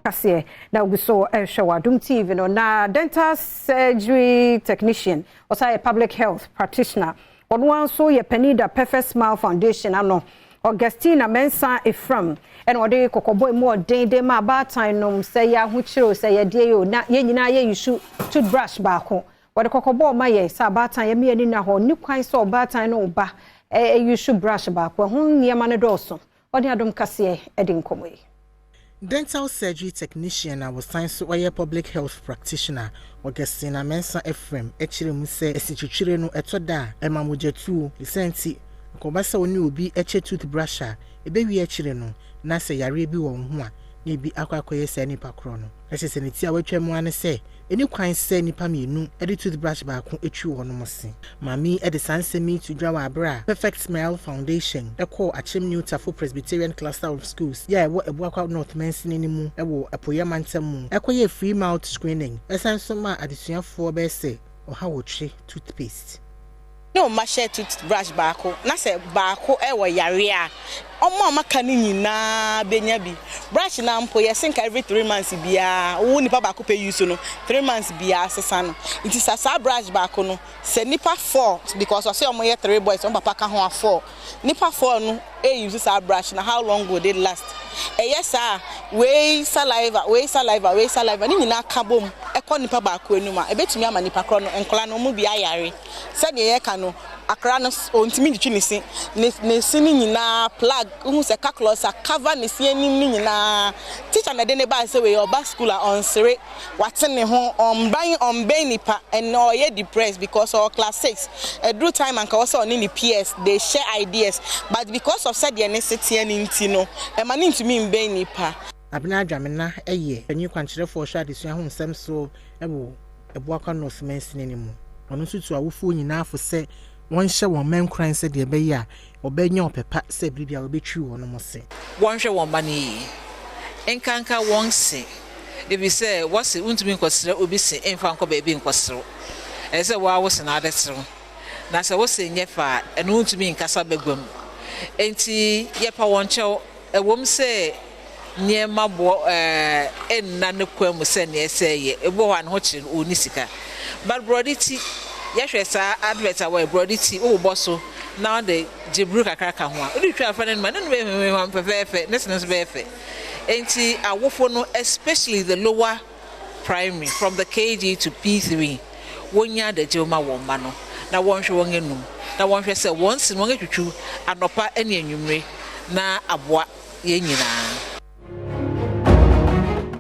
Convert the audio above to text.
Kasee na uguso show Adom TV no na dental surgery technician or say a public health practitioner on one so ye Penida Perfect Smile Foundation ano Augustina Mensa Efram and what they kokoboy more day ma ba time no say ya hu chiro say ye die yo na ye nyina ye use toothbrush ba ko what the kokoboy ma ye sa ba time ye me ni na ho ni kwan so ba time no ba use brush ba ko hu niema ne doso odi Adom Kasee edin komoyi. Dental surgery technician and was science wire public health practitioner Augustina Mensa Efram echire mu se esichichire no etoda emamojetu lisenti kobasa oni obi eche toothbrush ebewi echire no na se yare bi wo ho a na bi akwakoye se nipa kro no ese ne ti a watwam ane se eni kwan se nipa mienu edi toothbrush ba ko echi wo no mose mami edi sansemi to dwa wa abra Perfect Smile Foundation eko achem new tafo Presbyterian cluster of schools ya wo ebuakwa North Mensini ni mu ewo apoyamantam mu ekoye free mouth screening esanso ma adesuafo be se oha wotwe toothpaste no ma share toothbrush baako na se baako ewo yare a omo maka ni nyina benya bi brush na mpo yesenka every 3 months bia wo nipa baako pe use no 3 months bia sesa no it is a brush baako no se nipa 4 because say omo ye 3 boys on papa ka ho 4 nipa 4 no use sa brush na how long would it last yes sir we saliva ni nyina ka bom ekọ nipa baako enuma ebetumi ama nipa kro no enkola no mu bia yare se de ye ka no akra no ontimi ditwi ne sini nyina plug hu se calculus a cover ne si anim ni nyina teacher na de ne ba se we oba school on sere wate ne ho on ban nipa and no ye depressed because of class 6 do time and ka also on ni PS they share ideas but because of said the necessity and intino e mani ntumi mban nipa abina adwamena eye anyi kwankyere for sha desua ho nsem so ebuakwa North Mensini ni mu ono sutu awofo nyina afo se won hye won menkran se de be ya obenya opepa se bibia obetwi won mo se won hwe won bani enkanka won se de bi se wose untumi nkosere obi se emfa nko ba bi nkosere ese wa wo se na adesere na se wo se nyefa eno untumi nkasa bagwam enti yepa won chew ewom se niema bo enna ne kwam se ne ese ye ebo wa ne ho kire oni sika but broditi yahwesa advert away broditi o boso now the jibru kakraka ho a odi twa fa ne ma ne be fefe ne sense be fe enti awofo no especially the lower primary from the KG to P3 wonya de jema wo ma no na wonhwe won enum na wonhwe se won sin won atwitwu anopa ene anwumre na aboa ye nyina